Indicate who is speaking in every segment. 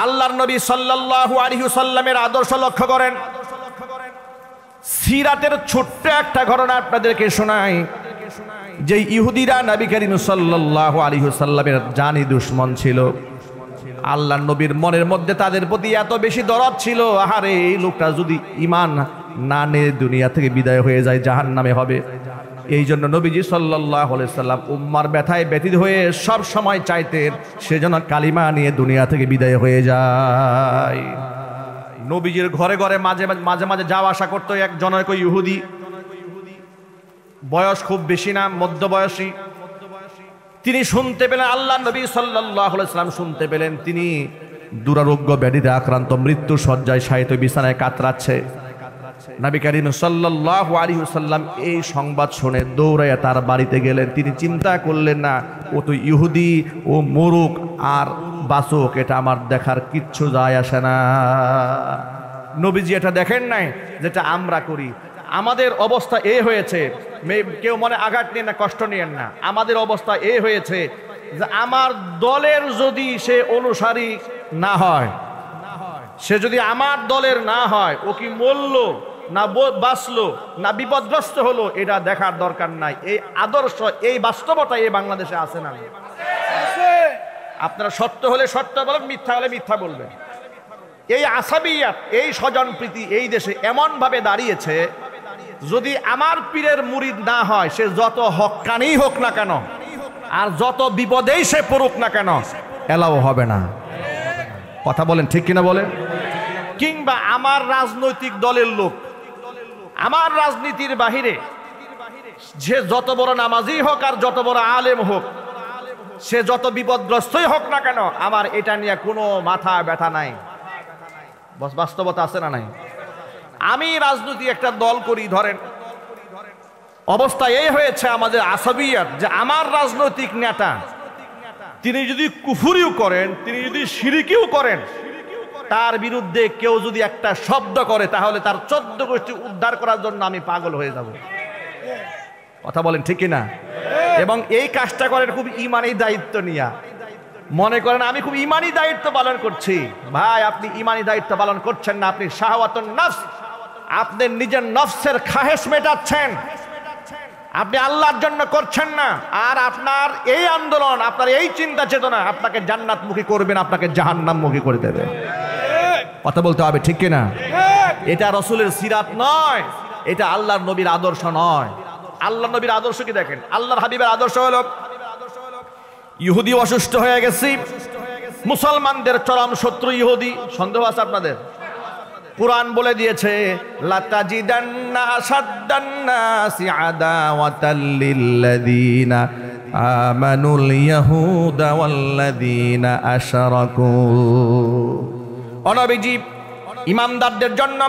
Speaker 1: আল্লাহর নবী সাল্লাল্লাহু আলাইহি ওয়াসাল্লামের আদর্শ লক্ষ্য করেন। সিরাতের ছোট্ট একটা ঘটনা আপনাদেরকে শোনাই, যে ইহুদিরা নবী করিম সাল্লাল্লাহু আলাইহি ওয়াসাল্লামের জানি দুশমন ছিল। আল্লাহর নবীর মনের মধ্যে তাদের প্রতি এত বেশি দরদ ছিল, আহারে এই লোকটা যদি ঈমান না নিয়ে দুনিয়া থেকে বিদায় হয়ে যায় জাহান্নামে হবে। এই জন্য নবীজি সাল্লাল্লাহু আলাইহি সাল্লাম উম্মার ব্যথায় ব্যথিত হয়ে সব সময় চাইতেন সে যেন কালিমা নিয়ে দুনিয়া থেকে বিদায় হয়ে যায়। নবীজির ঘরে ঘরে মাঝে মাঝে যাওয়া আসা করতো এক জনৈক ইহুদি, বয়স খুব বেশি না, মধ্যবয়সী। তিনি শুনতে পেলেন, আল্লাহ নবী সাল্লাল্লাহু আলাইহি সাল্লাম শুনতে পেলেন তিনি দুরারোগ্য ব্যাধিতে আক্রান্ত, মৃত্যু শয্যায় শায়িত, বিছানায় কাতরাচ্ছে। নবী করিম সাল্লাল্লাহু আলাইহি ওয়াসাল্লাম এই সংবাদ শুনে দৌড়াইয়া তার বাড়িতে গেলেন। তিনি চিন্তা করলেন না ও তো ইহুদি, ও মরুক আর বাসুক, এটা আমার দেখার কিচ্ছু যায় আসে না। নবীজি এটা দেখেন নাই যেটা আমরা করি। আমাদের অবস্থা এই হয়েছে, কেউ মনে আঘাত নিয়ে না, কষ্ট নিয়েন না, আমাদের অবস্থা এই হয়েছে যে আমার দলের যদি সে অনুসারী না হয়, সে যদি আমার দলের না হয়, ও কি মরল না বাঁচলো না বিপদগ্রস্ত হলো, এটা দেখার দরকার নাই। এই আদর্শ, এই বাস্তবতা এই বাংলাদেশে আছে না? আপনারা সত্য হলে সত্য বলবেন, মিথ্যা হলে মিথ্যা বলবেন। এই আসাবিয়াত, এই স্বজনপ্রীতি এই দেশে এমন ভাবে দাঁড়িয়েছে, যদি আমার পীরের মুরিদ না হয়, সে যত হক্কানি হোক না কেন আর যত বিপদেই সে পড়ুক না কেন, এলাও হবে না। কথা বলেন ঠিক কিনা বলেন? কিংবা আমার রাজনৈতিক দলের লোক, আমার রাজনীতির বাহিরে যে যত বড় নামাজি হোক আর যত বড় আলেম হোক, সে যত বিপদগ্রস্তই হোক না কেন, আমার এটা নিয়ে কোনো মাথা ব্যথা নাই। বাস্তবতা আছে না নাই? আমি রাজনীতি একটা দল করি, ধরেন অবস্থা এই হয়েছে আমাদের আসাবিয়াত, যে আমার রাজনৈতিক নেতা তিনি যদি কুফরিও করেন, তিনি যদি শিরকিও করেন, তার বিরুদ্ধে কেউ যদি একটা শব্দ করে, তাহলে তার 14 গোষ্ঠী উদ্ধার করার জন্য আমি পাগল হয়ে যাব। কথা বলেন ঠিক কিনা? এবং এই কাজটা করেন খুব ইমানি দায়িত্ব নিয়া। মনে করেন আমি খুব ইমানি দায়িত্ব পালন করছি। ভাই, আপনি ইমানি দায়িত্ব পালন করছেন না, আপনি শাহওয়াতুন নফস, আপনি নিজের নফসের খাহেশ মেটাচ্ছেন, আপনি আল্লাহর জন্য করছেন না। আর আপনার এই আন্দোলন, আপনার এই চিন্তা চেতনা আপনাকে জান্নাতমুখী করবেন, আপনাকে জাহান্নামমুখী করে দেবে। কথা বলতে হবে ঠিক কিনা? এটা রাসূলের সিরাত নয়, এটা আল্লাহর নবীর আদর্শ নয়। আল্লাহর নবীর আদর্শ কি দেখেন? আল্লাহর হাবিবের আদর্শ হলো, ইহুদি অসুস্থ হয়ে গেছি, মুসলমানদের চরম শত্রু ইহুদি। সন্দেহ আছে আপনাদের? কুরআন বলে দিয়েছে, লাতাজিদান্না আশাদ্দান্নাসি আদাওয়াতাল লিল্লাযীনা আমানুল ইয়াহুদা ওয়াল্লাযীনা আশরাকু। নবীজি ইমানদারদের জন্য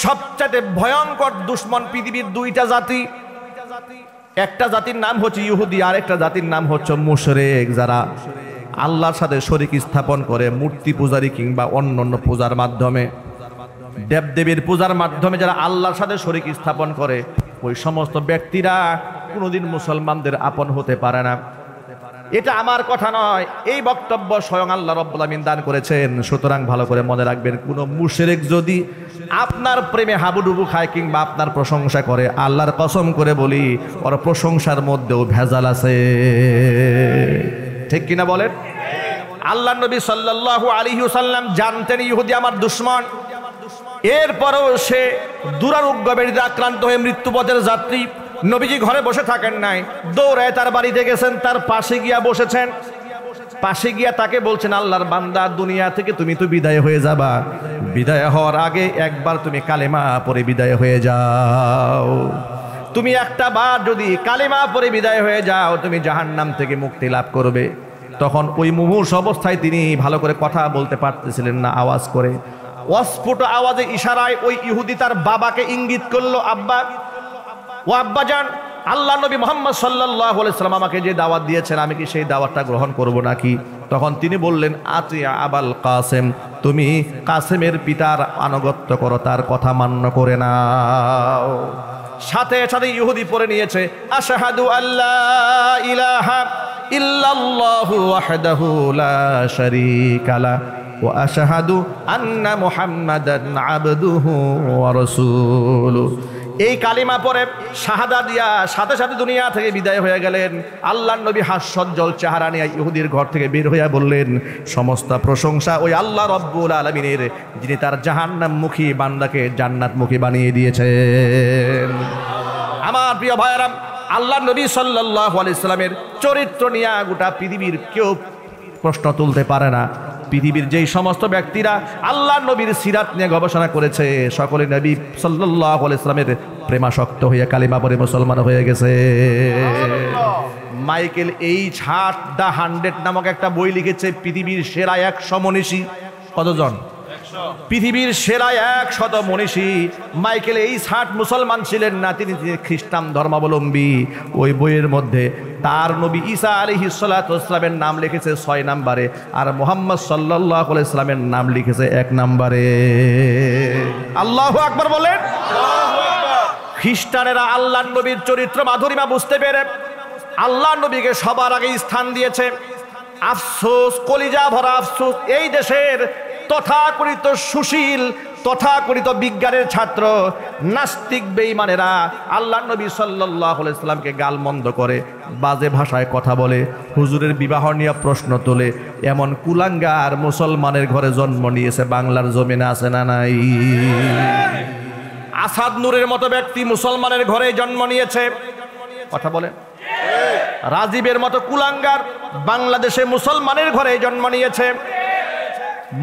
Speaker 1: সবচেয়ে ভয়ঙ্কর দুশমন পৃথিবীর দুইটা জাতি। একটা জাতির নাম হচ্ছে ইহুদি, আর একটা জাতির নাম হচ্ছে মুশরিক, যারা আল্লাহর সাথে শরীক স্থাপন করে, মূর্তি পূজারি কিংবা অন্যান্য পূজার মাধ্যমে, দেবদেবীর পূজার মাধ্যমে যারা আল্লাহর সাথে শরীক স্থাপন করে, ওই সমস্ত ব্যক্তিরা কোনোদিন মুসলমানদের আপন হতে পারে না। এটা আমার কথা নয়, এই বক্তব্য স্বয়ং আল্লাহ রাব্বুল আমিন দান করেছেন। সুতরাং ভালো করে মনে রাখবেন, কোনো মুশরিক যদি আপনার প্রেমে হাবুডুবু খায় কিংবা আপনার প্রশংসা করে, আল্লাহর কসম করে বলি, ওর প্রশংসার মধ্যেও ভেজাল আছে। ঠিক কিনা বলেন? আল্লাহর নবী সাল্লাল্লাহু আলাইহি ওয়াসাল্লাম জানতেন ইহুদি আমার দুশমন, এরপরেও সে দুরারোগ্য ব্যাধিতে আক্রান্ত হয়ে মৃত্যুপথের যাত্রী। নবীজি ঘরে বসে থাকেন নাই, দৌড়ায় তার বাড়িতে গেছেন, তার পাশে গিয়া বসেছেন। পাশে গিয়া তাকে বলছেন, আল্লাহর বান্দা, দুনিয়া থেকে তুমি তো বিদায় হয়ে যাবা, বিদায় হওয়ার আগে একবার তুমি কালেমা পড়ে বিদায় হয়ে যাও। তুমি একটা বার যদি কালেমা পড়ে বিদায় হয়ে যাও, তুমি জাহান্নাম থেকে মুক্তি লাভ করবে। তখন ওই মুমূর্ষ অবস্থায় তিনি ভালো করে কথা বলতে পারতেছিলেন না, আওয়াজ করে, অস্ফুট আওয়াজে ইশারায় ওই ইহুদি তার বাবাকে ইঙ্গিত করলো, আব্বা, ও আব্বা যান, আল্লাহ নবী মুহাম্মদ সাল্লাল্লাহু আলাইহি সাল্লাম আমাকে যে দাওয়াত দিয়েছেন, আমি কি সেই দাওয়াতটা গ্রহণ করব নাকি? তখন তিনি বললেন, আতিয়া আবাল কাসেম, তুমি কাসেমের পিতার আনুগত্য করো, তার কথা মান্য করে নাও। সাথে সাথে ইহুদি পড়ে নিয়েছে, আশহাদু আল্লা ইলাহা ইল্লাল্লাহু ওয়াহদাহু লা শারীকা লাহু ওয়া আশহাদু আন্না মুহাম্মাদান আবদুহু ওয়া রাসূলুহু। এই কালিমা পরে শাহাদা দিয়া সাথে সাথে দুনিয়া থেকে বিদায় হয়ে গেলেন। আল্লাহর নবী হাস্যোজ্জ্বল চেহারা নিয়ে ইহুদির ঘর থেকে বের হইয়া বললেন, সমস্ত প্রশংসা ওই আল্লাহ রব্বুল আলামিনের, যিনি তার জাহান্নামমুখী বান্দাকে জান্নাতমুখী বানিয়ে দিয়েছেন। আমার প্রিয় ভাইয়েরা, আল্লাহর নবী সাল্লাল্লাহু আলাইহি সাল্লামের চরিত্র নিয়ে গোটা পৃথিবীর কেউ প্রশ্ন তুলতে পারে না। পৃথিবীর যেই সমস্ত ব্যক্তিরা আল্লাহ নবীর সিরাত নিয়ে গবেষণা করেছে, সকলে নবী সাল্লাল্লাহু আলাইহি সাল্লামের প্রেমাসক্ত হয়ে কালিমা পড়ে মুসলমান হয়ে গেছে। মাইকেল এইচ হার্ট দ্য 100 নামক একটা বই লিখেছে, পৃথিবীর সেরা 100 মনীষী। কতজন? পৃথিবীর সেরা 100 মনীষী। মাইকেল এইচ হার্ট মুসলমান ছিলেন না, তিনি খ্রিস্টান ধর্মাবলম্বী। ওই বইয়ের মধ্যে তার নবী ঈসা আলাইহিস সালাতু ওয়াস সালামের নাম লিখেছে 6 নম্বরে, আর মুহাম্মদ সাল্লাল্লাহু আলাইহি সাল্লামের নাম লিখেছে 1 নম্বরে। আল্লাহু আকবার বলেন। খ্রিস্টানেরা আল্লাহর নবীর চরিত্র মাধুরিমা বুঝতে পেরে আল্লাহর নবীকে সবার আগে স্থান দিয়েছে। আফসোস, কলিজা ভরা আফসোস, এই দেশের তথাকথিত সুশীল, তথাকথিত বিজ্ঞানের ছাত্র নাস্তিক বেঈমানেরা আল্লাহর নবী সাল্লাল্লাহু আলাইহি সাল্লামকে গালমন্দ করে, বাজে ভাষায় কথা বলে, হুজুরের বিবাহ নিয়ে প্রশ্ন তোলে। এমন কুলাঙ্গার মুসলমানের ঘরে জন্ম নিয়েছে বাংলার জমিনে, আছে না নাই? আসাদ নূরের মতো ব্যক্তি মুসলমানের ঘরে জন্ম নিয়েছে, কথা বলেন। রাজীবের মতো কুলাঙ্গার বাংলাদেশে মুসলমানের ঘরে জন্ম নিয়েছে।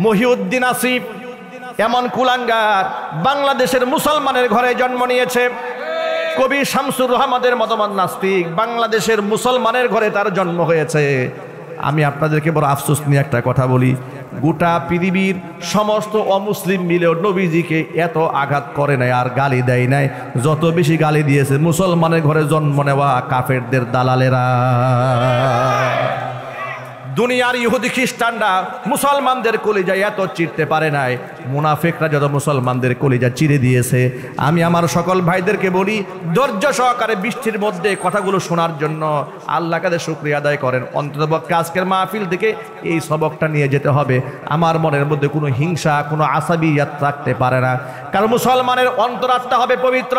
Speaker 1: মহিউদ্দিন আসিফ এমন কুলাঙ্গার বাংলাদেশের মুসলমানের ঘরে জন্ম নিয়েছে। কবি শামসুর রহমানের মতবাদ নাস্তিক, বাংলাদেশের মুসলমানের ঘরে তার জন্ম হয়েছে। আমি আপনাদেরকে বড় আফসোস নিয়ে একটা কথা বলি, গোটা পৃথিবীর সমস্ত অমুসলিম মিলেও নবীজিকে এত আঘাত করে নাই আর গালি দেয় নাই, যত বেশি গালি দিয়েছে মুসলমানের ঘরে জন্ম নেওয়া কাফেরদের দালালেরা। দুনিয়ার ইহুদি খ্রিস্টানরা মুসলমানদের কলিজায় এত চিরতে পারে নাই, মুনাফিকরা যত মুসলমানদের কলিজা চিরে দিয়েছে। আমি আমার সকল ভাইদেরকে বলি, ধৈর্য সহকারে বৃষ্টির মধ্যে কথাগুলো শোনার জন্য আল্লাহর কাছে শুকরিয়া আদায় করেন। অন্ততপক্ষে আজকের মাহফিল থেকে এই সবকটা নিয়ে যেতে হবে। আমার মনের মধ্যে কোনো হিংসা, কোনো আসাবিয়াত থাকতে পারে না, কারণ মুসলমানের অন্তরাত্মা হবে পবিত্র।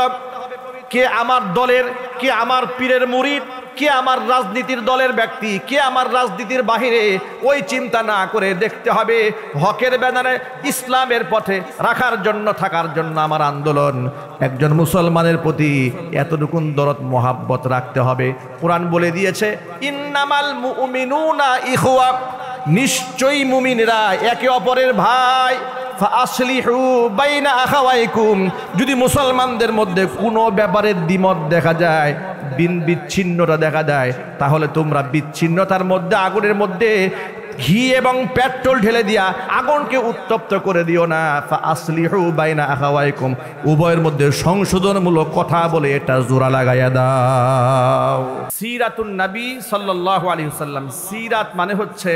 Speaker 1: কে আমার দলের, কে আমার পীরের মুরিদ, কে আমার রাজনীতির দলের ব্যক্তি, কে আমার রাজনীতির বাহিরে, ওই চিন্তা না করে দেখতে হবে হকের ব্যানারে ইসলামের পথে রাখার জন্য, থাকার জন্য আমার আন্দোলন। একজন মুসলমানের প্রতি এতটুকুন দরদ মোহাব্বত রাখতে হবে। কোরআন বলে দিয়েছে, ইন্নামাল মুমিনুনা ইখওয়া, নিশ্চয়ই মুমিনরা একে অপরের ভাই। ফাসলিহু বাইনা আখাওয়াইকুম, যদি মুসলমানদের মধ্যে কোনো ব্যাপারে দ্বিমত দেখা যায়, বিচ্ছিন্নতা দেখা যায়, তাহলে তোমরা বিচ্ছিন্নতার মধ্যে, আগুনের মধ্যে ঘি এবং পেট্রোল ঢেলে দিয়া আগুনকে উত্তপ্ত করে দিও না। ফাসলিহু বাইনা আখাওয়াইকুম, উভয়ের মধ্যে সংশোধনমূলক কথা বলে এটা জোড়া লাগাইয়া দাও। সিরাতুন নবী সাল্লাল্লাহু আলাইহি ওয়াসাল্লাম, সিরাত মানে হচ্ছে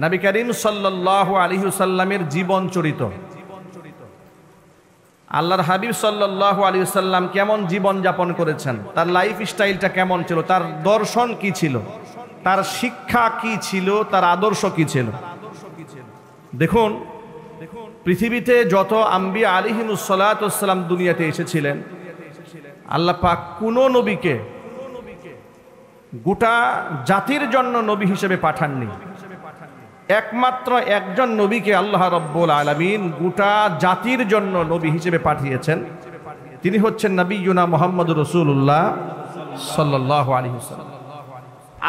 Speaker 1: নবী করিম সাল্লাল্লাহু আলাইহি ওয়াসাল্লামের জীবন চরিত্র। আল্লাহর হাবিব সাল্লাল্লাহু আলাইহি ওয়াসাল্লাম কেমন জীবন যাপন করেছেন, তার লাইফ স্টাইলটা কেমন ছিল, তার দর্শন কি ছিল, তার শিক্ষা কি ছিল, তার আদর্শ কি ছিল। দেখুন, পৃথিবীতে যত আম্বিয়া আলাইহিমুস সালাতু ওয়াস সালাম দুনিয়াতে এসেছিলেন, আল্লাহ পাক কোনো নবীকে গোটা জাতির জন্য নবী হিসেবে পাঠাননি। একমাত্র একজন নবীকে আল্লাহ রাব্বুল আলামিন গোটা জাতির জন্য নবী হিসেবে পাঠিয়েছেন, তিনি হচ্ছেন নবিয়ুনা মুহাম্মদুর রাসূলুল্লাহ সাল্লাল্লাহু আলাইহি ওয়াসাল্লাম।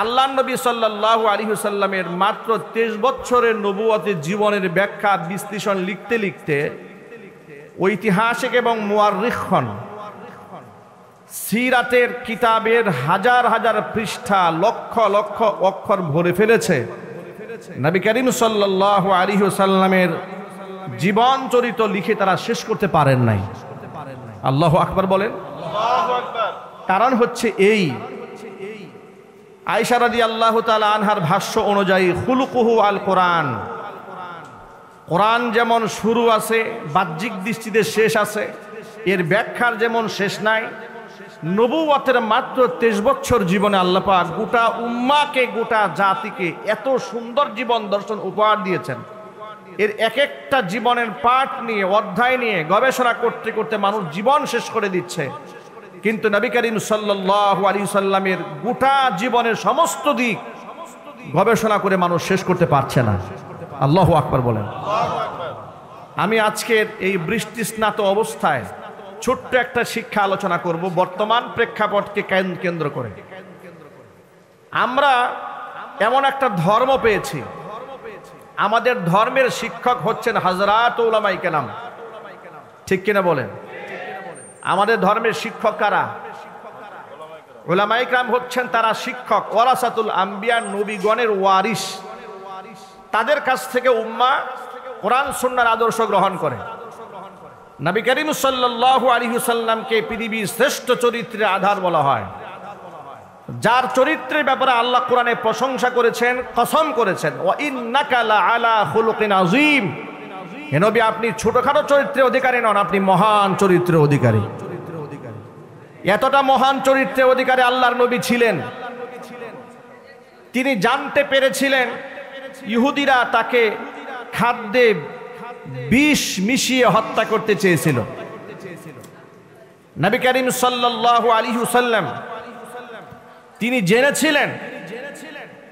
Speaker 1: আল্লাহর নবী সাল্লাল্লাহু আলাইহি ওয়াসাল্লামের মাত্র 23 বছরের নবুয়তের জীবনের ব্যাখ্যা বিশ্লেষণ লিখতে লিখতে ঐতিহাসিক এবং মুআররিখগণ সিরাতের কিতাবের হাজার হাজার পৃষ্ঠা, লক্ষ লক্ষ অক্ষর ভরে ফেলেছে। নবী করিম সাল্লাল্লাহু আলাইহি ওয়াসাল্লামের জীবন চরিত্র লিখে তারা শেষ করতে পারেন নাই। আল্লাহু আকবার বলেন। কারণ হচ্ছে এই, আয়েশা রাদিয়াল্লাহু তাআলা আনহার ভাষ্য অনুযায়ী খুলুকুহু আল কোরআন, কোরআন যেমন শুরু আছে, বাহ্যিক দৃষ্টিতে শেষ আছে, এর ব্যাখ্যার যেমন শেষ নাই, নবুয়তের মাত্র 23 বছর জীবনে আল্লাহ পাক গোটা উম্মাকে, গোটা জাতিকে এত সুন্দর জীবন দর্শন উপহার দিয়েছেন। এর এক একটা জীবনের পাঠ নিয়ে, অধ্যায় নিয়ে গবেষণা করতে করতে মানুষ জীবন শেষ করে দিচ্ছে, কিন্তু নবী করিম সাল্লাল্লাহু আলাইহি সাল্লামের গোটা জীবনের সমস্ত দিক গবেষণা করে মানুষ শেষ করতে পারছে না। আল্লাহু আকবার বলেন। আমি আজকের এই বৃষ্টি স্নাত অবস্থায় ছোট্ট একটা শিক্ষা আলোচনা করব বর্তমান প্রেক্ষাপটকে কেন্দ্র করে। আমরা এমন একটা ধর্ম পেয়েছি, আমাদের ধর্মের শিক্ষক হচ্ছেন হযরত উলামায়ে কেরাম, ঠিক কিনা বলেন? আমাদের ধর্মের শিক্ষক কারা? উলামায়ে কেরাম হচ্ছেন তারা শিক্ষক, ওয়ারাসাতুল আম্বিয়া, নবীগণের ওয়ারিস। তাদের কাছ থেকে উম্মাহ কোরআন সুন্নাহর আদর্শ গ্রহণ করে। নবী করিম সাল্লাল্লাহু আলাইহি ওয়াসাল্লামকে পৃথিবীর শ্রেষ্ঠ চরিত্রের আধার বলা হয়, যার চরিত্রের ব্যাপারে আল্লাহ কোরআনে প্রশংসা করেছেন, কসম করেছেন, ওয়া ইন্নাকা লাআলা খুলুকিন আযীম। হে নবী, আপনি ছোটখাটো চরিত্রের অধিকারী নন, আপনি মহান চরিত্রের অধিকারী। এতটা মহান চরিত্রের অধিকারী আল্লাহর নবী ছিলেন, তিনি জানতে পেরেছিলেন ইহুদিরা তাকে খাদ্যে বিষ মিশিয়ে হত্যা করতে চেয়েছিল। নবী করিম সাল্লাল্লাহু আলাইহি ওয়াসাল্লাম তিনি জেনেছিলেন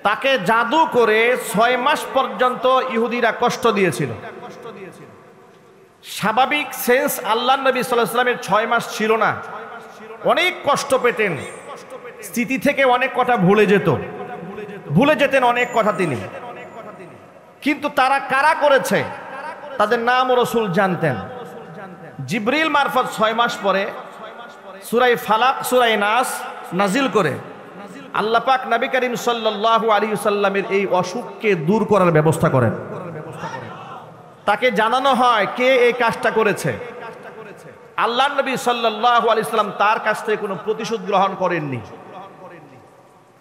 Speaker 1: তাকে জাদু করে 6 মাস পর্যন্ত ইহুদিরা কষ্ট দিয়েছিল। স্বাভাবিক সেন্স আল্লাহর নবী সাল্লাল্লাহু আলাইহি ওয়াসাল্লামের 6 মাস ছিল না, অনেক কষ্ট পেতেন, স্মৃতি থেকে অনেক কথা ভুলে যেতেন অনেক কথা তিনি। কিন্তু তারা কারা করেছে তাদের নাম ও রাসূল জানতেন। জিবরিল মারফত 6 মাস পরে সূরা ফালাক, সূরা নাস নাজিল করে আল্লাহ পাক নবী করিম সাল্লাল্লাহু আলাইহি ওয়াসাল্লামের এই অসুখকে দূর করার ব্যবস্থা করেন। তাকে জানানো হয় কে এই কাজটা করেছে। আল্লাহর নবী সাল্লাল্লাহু আলাইহি ওয়াসাল্লাম তার কাছ থেকে কোনো প্রতিশোধ গ্রহণ করেননি।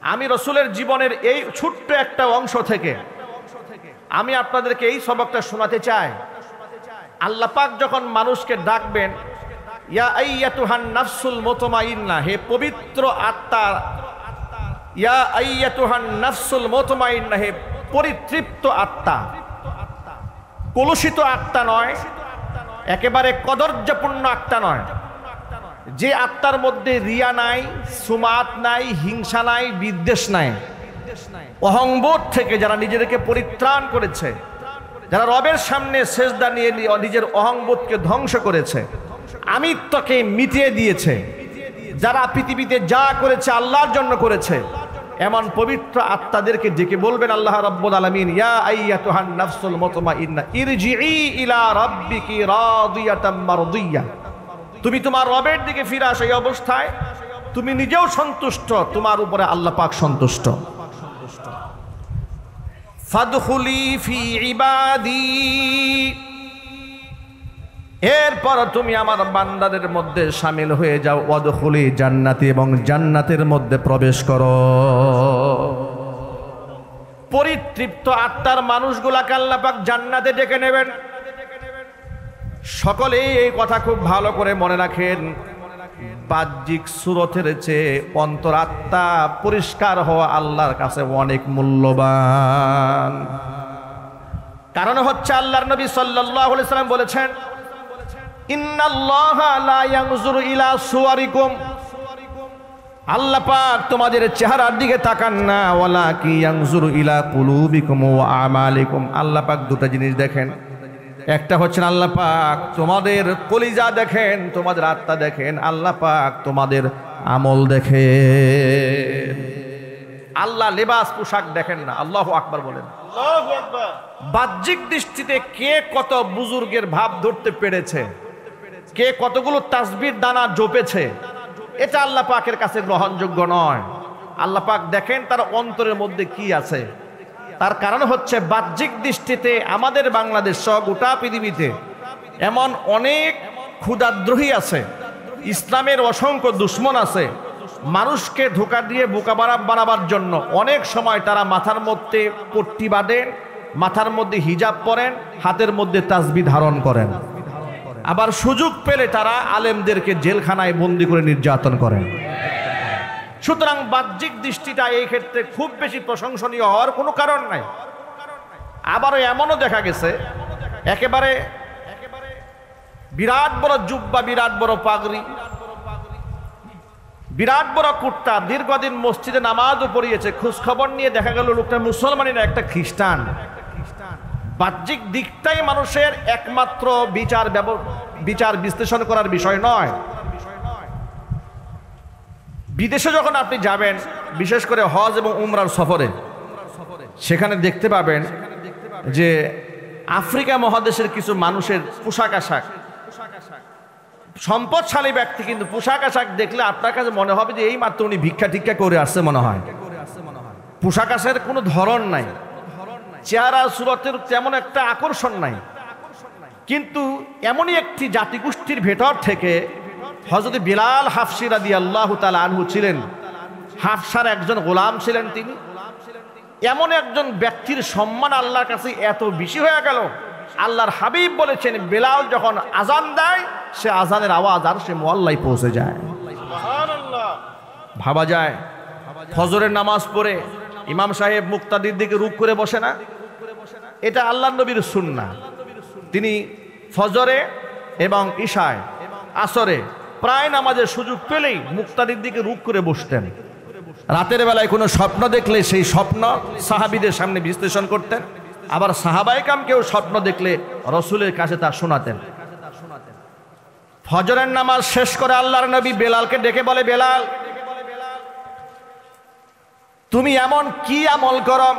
Speaker 1: আমি রাসূলের জীবনের এই ছোট্ট একটা অংশ থেকে আমি আপনাদেরকে এই সবকটা শোনাতে চাই। আল্লাহ পাক যখন মানুষকে ডাকবেন, ইয়া আইয়াতুহান নাফসুল মুতমাইন্না, হে পবিত্র আত্মা, ইয়া আইয়াতুহান নাফসুল মুতমাইন্না, হে পরিতৃপ্ত আত্মা, কলুষিত আত্মা নয়, একেবারে কদর্যপূর্ণ আত্মা নয়, যে আত্মার মধ্যে রিয়া নাই, সুমাত নাই, হিংসা নাই, বিদ্বেষ নাই, অহংবোধ থেকে যারা নিজেদেরকে পরিত্রাণ করেছে, যারা রবের সামনে সেজদা নিয়ে নিজের অহংবোধকে ধ্বংস করেছে, আমিত্বকে মিটিয়ে দিয়েছে, যারা পৃথিবীতে যা করেছে আল্লাহর জন্য করেছে, এমন পবিত্র আত্মাদেরকে ডেকে বলবেন আল্লাহ রাব্বুল আলামিন, ইয়া আইয়াতুহান নাফসুল মুতমাইন্না ইরজিই ইলা রাব্বিকি রাদিয়াতাম মারদিয়া, তুমি তোমার রবের দিকে ফিরে আসো এই অবস্থায় তুমি নিজেও সন্তুষ্ট, তোমার উপরে আল্লাহ পাক সন্তুষ্ট। ফাদখুলি ফি ইবাদি, এরপর তুমি আমার বান্দাদের মধ্যে শামিল হয়ে যাও। ওয়াদখুলি জান্নাতি, এবং জান্নাতের মধ্যে প্রবেশ করো। পরিতৃপ্ত আত্মার মানুষগুলাকে আল্লাহ পাক জান্নাতে ডেকে নেবেন। সকলেই এই কথা খুব ভালো করে মনে রাখেন, বাহ্যিক সুরতের চেয়ে অন্তরাত্মা পরিষ্কার হওয়া আল্লাহর কাছে অনেক মূল্যবান। কারণ হচ্ছে আল্লাহর নবী সাল্লাল্লাহু আলাইহি ওয়াসাল্লাম বলেছেন, ইন্নাল্লাহা লা ইয়ানজুরু ইলা সুওয়ারিকুম, আল্লাহ পাক তোমাদের চেহারার দিকে তাকান না, ওয়ালাকি ইয়ানজুরু ইলা কুলুবিকুম ওয়া আমালিকুম, আল্লাহ পাক দুটো জিনিস দেখেন। একটা হচ্ছে আল্লাহ পাক তোমাদের কলিজা দেখেন, তোমাদের আত্মা দেখেন, আল্লাহ পাক তোমাদের আমল দেখেন। আল্লাহ লেবাস পোশাক দেখেন না। আল্লাহু আকবার বলেন। আল্লাহু আকবার। বাহ্যিক দৃষ্টিতে কে কত বুজুর্গের ভাব ধরতে পেরেছে, কে কতগুলো তাসবির দানা জপেছে, এটা আল্লাহ পাকের কাছে গ্রহণযোগ্য নয়। আল্লাহ পাক দেখেন তার অন্তরের মধ্যে কি আছে। তার কারণ হচ্ছে বাহ্যিক দৃষ্টিতে আমাদের বাংলাদেশ সহ গোটা পৃথিবীতে এমন অনেক ক্ষুধাদ্রোহী আছে, ইসলামের অসংখ্য দুশ্মন আছে, মানুষকে ধোঁকা দিয়ে বোকা বানাবার জন্য অনেক সময় তারা মাথার মধ্যে পট্টি বাঁধেন, মাথার মধ্যে হিজাব পরেন, হাতের মধ্যে তাসবিহ ধারণ করেন। আবার সুযোগ পেলে তারা আলেমদেরকে জেলখানায় বন্দি করে নির্যাতন করেন। সুতরাং বাহ্যিক দৃষ্টিটা এই ক্ষেত্রে খুব বেশি প্রশংসনীয় হওয়ার কোনো কারণ নাই। আবারও এমনও দেখা গেছে একেবারে বিরাট বড় জুব্বা, বিরাট বড় পাগড়ি, বিরাট বড় কুর্তা, দীর্ঘদিন মসজিদে নামাজও পড়িয়েছে, খোঁজখবর নিয়ে দেখা গেল লোকটা মুসলমানই না, একটা খ্রিস্টান। বাহ্যিক দিকটাই মানুষের একমাত্র বিচার বিশ্লেষণ করার বিষয় নয়। বিদেশে যখন আপনি যাবেন, বিশেষ করে হজ এবং উমরার সফরে, সেখানে দেখতে পাবেন যে আফ্রিকা মহাদেশের কিছু মানুষের পোশাক আশাক, সম্পদশালী ব্যক্তি কিন্তু পোশাক আশাক দেখলে আপনার কাছে মনে হবে যে এই মাত্র উনি ভিক্ষা টিক্ষা করে আসছে মনে হয়। পোশাক আশাকের কোনো ধরন নাই, চেহারা সুরতের তেমন একটা আকর্ষণ নাই, কিন্তু এমনই একটি জাতিগোষ্ঠীর ভেতর থেকে হযরত বিলাল হাফসি রাদিয়াল্লাহু তাআলা আনহু ছিলেন। হাফসার একজন গোলাম ছিলেন তিনি। এমন একজন ব্যক্তির সম্মান আল্লাহর কাছে এত বেশি হয়ে গেল, আল্লাহর হাবিব বলেছেন বেলাল যখন আজান দেয় সে আজানের আওয়াজ আর সে মুআল্লায় পৌঁছে যায়। সুবহানাল্লাহ। ভাবা যায় ফজরের নামাজ পড়ে ইমাম সাহেব মুক্তাদির দিকে রুখ করে বসে না, এটা আল্লাহর নবীর সুন্নাহ। তিনি ফজরে এবং ইশায়, আসরে প্রায় নামাজের সুযোগ পেলেই মুক্তাদির দিকে রুখ করে বসতেন। রাতের বেলায় কোনো স্বপ্ন দেখলে সেই স্বপ্ন সাহাবীদের সামনে বিশ্লেষণ করতেন, আবার সাহাবায়ে কেরামকেও স্বপ্ন দেখলে রাসূলের কাছে তা শোনাতেন। ফজরের নামাজ শেষ করে আল্লাহর নবী বেলালকে ডেকে বলে, বেলাল তুমি এমন কি আমল করো,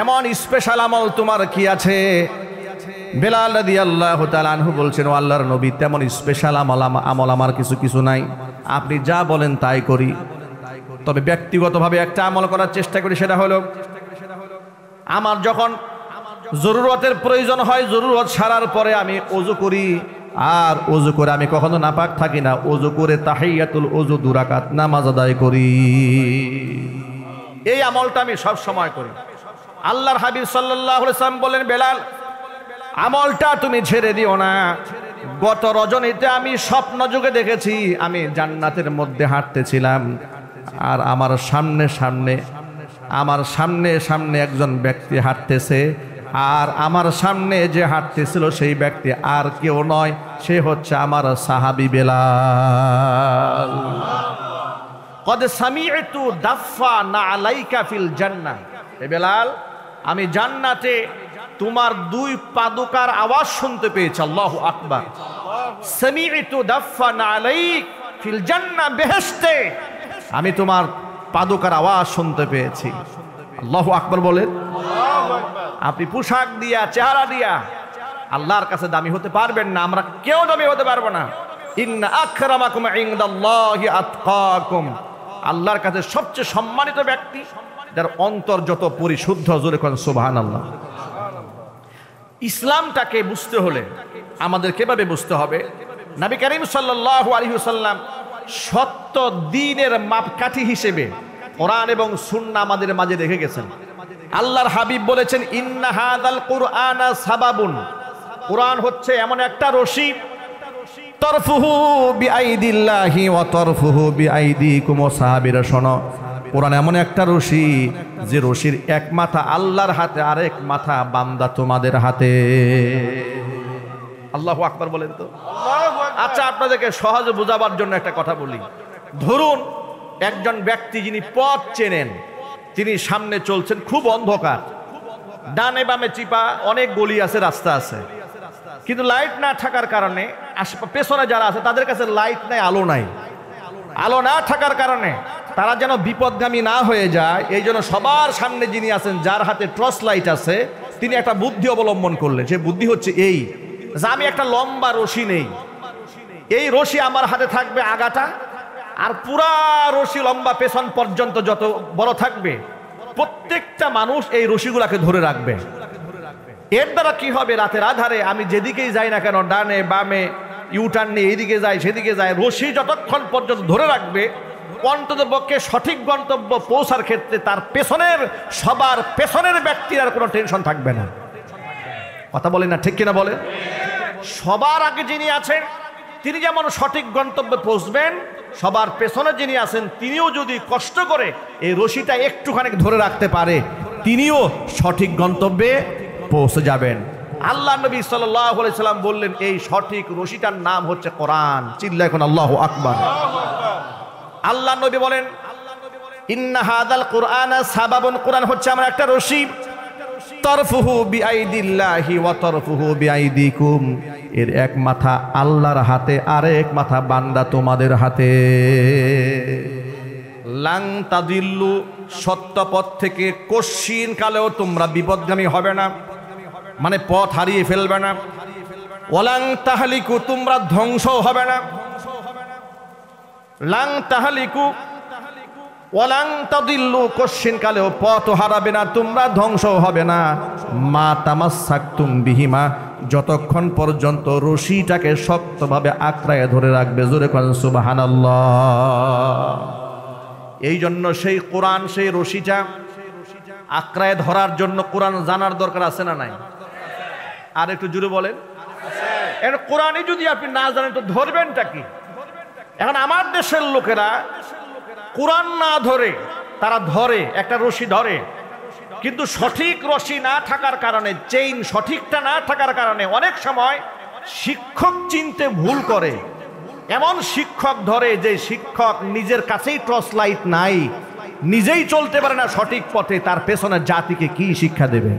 Speaker 1: এমন স্পেশাল আমল তোমার কি আছে? বেলাল রাদিয়াল্লাহু তাআলা আনহু বলছেন, ও আল্লাহর নবী তেমন স্পেশাল আমল আমার কিছু নাই, আপনি যা বলেন তাই করি। তবে ব্যক্তিগতভাবে একটা আমল করার চেষ্টা করি, সেটা হলো আমার যখন জরুরতের প্রয়োজন হয়, জরুরত সারার পরে আমি ওযু করি, আর ওযু করে আমি কখনো নাপাক থাকি না, ওযু করে তাহিয়াতুল ওযু 2 রাকাত নামাজ আদায় করি। এই আমলটা আমি সব সময় করি। আল্লাহর হাবিব সাল্লাল্লাহু আলাইহি ওয়াসাল্লাম বলেন, বেলাল আমলটা তুমি ছেড়ে দিও না। গত রজনীতে আমি স্বপ্ন যুগে দেখেছি আমি জান্নাতের মধ্যে হাঁটতেছিলাম, আর আমার সামনে সামনে একজন ব্যক্তি হাঁটতেছে, আর আমার সামনে যে হাঁটতেছিল সেই ব্যক্তি আর কেউ নয়, সে হচ্ছে আমার সাহাবী বেলাল। কদ সামি'তু দাফা নালাইকা ফিল জান্নাহ, এ বেলাল আমি জান্নাতে তোমার 2 পাদুকার আওয়াজ শুনতে পেয়েছি। আল্লাহু আকবার। সামি'তু দাফা নালাইক ফিল জান্নাহ, বেহেশতে আমি তোমার পাদুকার আওয়াজ শুনতে পেয়েছি। আল্লাহু আকবার বলেন। আপনি পোশাক দিয়া, চেহারা দিয়া আল্লাহর কাছে দামি হতে পারবেন না, আমরা কেউ দামি হতে পারবো না। ইন্না আকরামাকুম ইনদাল্লাহি আতকাকুম, আল্লাহর কাছে সবচেয়ে সম্মানিত ব্যক্তি যার অন্তর যত পরিশুদ্ধ। জোরে কোন সুবহানাল্লাহ। ইসলামটাকে বুঝতে হলে আমাদের কিভাবে বুঝতে হবে? নবী করিম সাল্লাল্লাহু আলাইহি ওয়াসাল্লাম সত্য দ্বীনের মাপকাঠি হিসেবে কোরআন এবং সুন্নাহ আমাদের মাঝে রেখে গেছেন। আল্লাহর হাবিব বলেছেন, ইন্না হাযাল কুরআনা সাবাবুন, কোরআন হচ্ছে এমন একটা রশি, তরফুহু বিআইদিল্লাহি ওয়া তরফুহু বিআইদিকুম। সাহাবীরা শোনো, কোরআন এমন একটা রশি যে রশির এক মাথা আল্লাহর হাতে, আরেক মাথা বান্দা তোমাদের হাতে। আল্লাহু আকবার বলেন তো। আচ্ছা, আপনাদেরকে সহজে বোঝাবার জন্য একটা কথা বলি। ধরুন একজন ব্যক্তি যিনি পথ চেনেন, তিনি সামনে চলছেন, খুব অন্ধকার, ডানে বামে চিপা অনেক গলি আছে, রাস্তা আছে, কিন্তু লাইট না থাকার কারণে পেছনে যারা আছে তাদের কাছে লাইট নাই, আলো নাই। আলো না থাকার কারণে তারা যেন বিপদগামী না হয়ে যায়, এই জন্য সবার সামনে যিনি আছেন, যার হাতে টর্চ লাইট আছে, তিনি একটা বুদ্ধি অবলম্বন করলেন। সে বুদ্ধি হচ্ছে এই যে আমি একটা লম্বা রশি নেই, এই রশি আমার হাতে থাকবে আগাটা, আর পুরা রশি লম্বা পেছন পর্যন্ত যত বড় থাকবে, প্রত্যেকটা মানুষ এই রশিগুলাকে ধরে রাখবে। এর দ্বারা কি হবে? রাতের আধারে আমি যেদিকেই যাই না কেন, ডানে বামে ইউটার্ন নিয়ে এইদিকে যাই সেদিকে যাই, রশি যতক্ষণ পর্যন্ত ধরে রাখবে, অন্তত পক্ষে সঠিক গন্তব্য পৌঁছার ক্ষেত্রে তার পেছনের, সবার পেছনের ব্যক্তির আর কোনো টেনশন থাকবে না। কথা বলেন না, ঠিক কিনা বলেন? সবার আগে যিনি আছেন তিনি যেমন সঠিক গন্তব্যে পৌঁছবেন, সবার পেছনে যিনি আছেন তিনিও যদি কষ্ট করে এই রশিটা একটুখানি ধরে রাখতে পারে, তিনিও সঠিক গন্তব্যে পৌঁছে যাবেন। আল্লাহ নবী সাল্লাল্লাহু আলাইহি সাল্লাম বললেন এই সঠিক রশিটার নাম হচ্ছে কোরআন। চিল্লা এখন আল্লাহু আকবার। আল্লাহ নবী বলেন ইন্না হাদাল কুরআনা সাবাবুন, কোরআন হচ্ছে আমার একটা রশি, তরফুহু বিআইদিল্লাহি ওয়া তরফুহু বিআইদিকুম, এর এক মাথা আল্লাহর হাতে আর এক মাথা বান্দা তোমাদের হাতে। লাং তাদিল্লু, সত্য পথ থেকে কশ্চিন কালেও তোমরা বিপদগামী হবে না, মানে পথ হারিয়ে ফেলবে না। ওয়ালাং তাহলিকু, তোমরা ধ্বংস হবে না। লাং তাহলিকু ওয়ালাং তাদিল্লু, কশ্চিন কালেও পথ হারাবে না, তোমরা ধ্বংস হবে না। মা তামাসসাকতুম বিহিমা, যতক্ষণ পর্যন্ত রশিটাকে শক্তভাবে আঁকড়ায় ধরে রাখবে। জোরে কোরআন সুবহানাল্লাহ। এই জন্য সেই কোরআন, সেই রশিটা আঁকড়ায় ধরার জন্য কোরআন জানার দরকার আছে না নাই? আর একটু জোরে বলেন। এর কোরআনই যদি আপনি না জানেন তো ধরবেনটা কি? এখন আমার দেশের লোকেরা কোরআন না ধরে, তারা ধরে একটা রশি ধরে, কিন্তু সঠিক রশি না থাকার কারণে, চেইন সঠিকটা না থাকার কারণে অনেক সময় শিক্ষক চিনতে ভুল করে। এমন শিক্ষক ধরে যে শিক্ষক নিজের কাছেই টর্চ লাইট নাই, নিজেই চলতে পারে না সঠিক পথে, তার পেছনে জাতিকে কি শিক্ষা দেবে?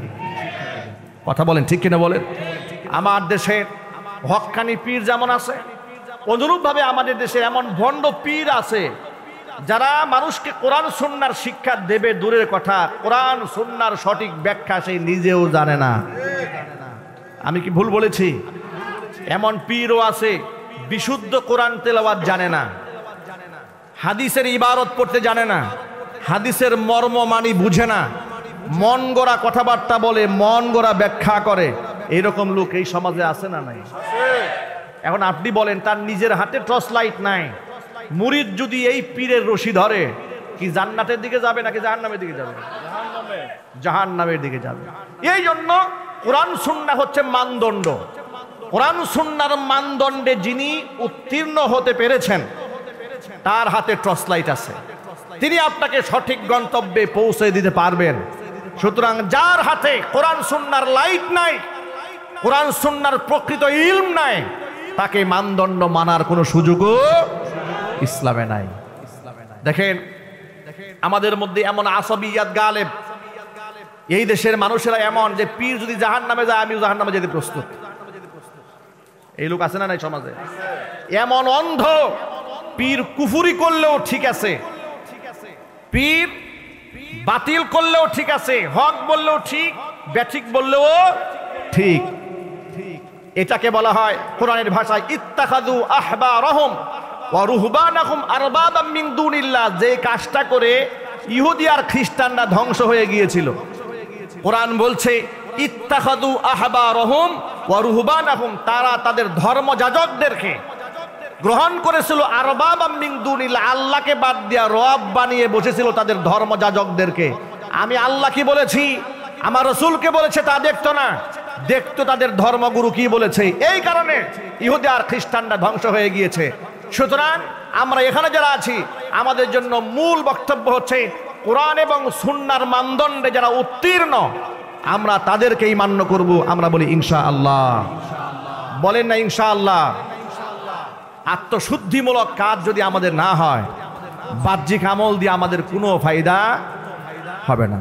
Speaker 1: কথা বলেন, ঠিক কিনা বলেন? আমার দেশে হক্কানি পীর যেমন আছে, অনুরূপভাবে আমাদের দেশে এমন ভণ্ড পীর আছে যারা মানুষকে কোরআন সুন্নাহর শিক্ষা দেবে দূরের কথা, কোরআন সুন্নাহর সঠিক ব্যাখ্যা সে নিজেও জানে না। আমি কি ভুল বলেছি? এমন পীরও আছে বিশুদ্ধ কোরআন তেলাওয়াত জানে না, হাদিসের ইবারত পড়তে জানে না, হাদিসের মর্ম মানি বুঝে না, মন গড়া কথাবার্তা বলে, মন গড়া ব্যাখ্যা করে। এইরকম লোক এই সমাজে আছে না নাই? এখন আপনি বলেন, তার নিজের হাতে টর্চ লাইট নাই, মুরিদ যদি এই পীরের রশি ধরে, কি জান্নাতের দিকে যাবে নাকি জাহান্নামের দিকে যাবে? জাহান্নামের দিকে যাবে। এই জন্য কোরআন সুন্নাহ হচ্ছে মানদণ্ড। কোরআন সুন্নাহর মানদণ্ডে যিনি উত্তীর্ণ হতে পেরেছেন তার হাতে টর্চ লাইট আছে, তিনি আপনাকে সঠিক গন্তব্যে পৌঁছে দিতে পারবেন। সুতরাং যার হাতে কোরআন সুন্নাহর লাইট নাই, কোরআন সুন্নাহর প্রকৃত ইলম নাই, তাকে মানদণ্ড মানার কোনো সুযোগও ইসলামে নাই। দেখেন আমাদের মধ্যে এমন আসাবিয়াত গালেব, এই দেশের মানুষেরা এমন যে পীর যদি জাহান্নামে যায় আমিও জাহান্নামে যেতে প্রস্তুত। এই লোক আছে না নাই সমাজে? এমন অন্ধ, পীর কুফুরি করলেও ঠিক আছে, পীর বাতিল করলেও ঠিক আছে, হক বললেও ঠিক, ব্যাঠিক বললেও ঠিক। এটাকে বলা হয় কোরআনের ভাষায় ইত্তাখাযু আহবারহুম ওয়া রুহবানাহুম আরবাবাম মিন দুনিল্লাহ। যে কাজটা করে ইহুদি আর খ্রিস্টানরা ধ্বংস হয়ে গিয়েছিল, কোরআন বলছে ইত্তাখাযু আহবারহুম ওয়া রুহবানাহুম, তারা তাদের ধর্মযাজকদেরকে গ্রহণ করেছিল আরবাবাম মিন দুনিল্লাহ, আল্লাহকে বাদ দিয়া রব বানিয়ে বসেছিল তাদের ধর্মযাজকদেরকে। আমি আল্লাহ কি বলেছি, আমার রাসূলকে বলেছে তা দেখতো না, দেখতো তাদের ধর্মগুরু কি বলেছে। এই কারণে ইহুদি আর খ্রিস্টানরা ধ্বংস হয়ে গিয়েছে। সুতরাং আমরা এখানে যারা আছি, আমাদের জন্য মূল বক্তব্য হচ্ছে কোরআন এবং সুন্নাহর মানদণ্ডে যারা উত্তীর্ণ আমরা তাদেরকেই মান্য করব। আমরা বলি ইনশাআল্লাহ, বলেন না ইনশাআল্লাহ? আত্মশুদ্ধিমূলক কাজ যদি আমাদের না হয়, বাহ্যিক আমল দিয়ে আমাদের কোনো ফায়দা হবে না।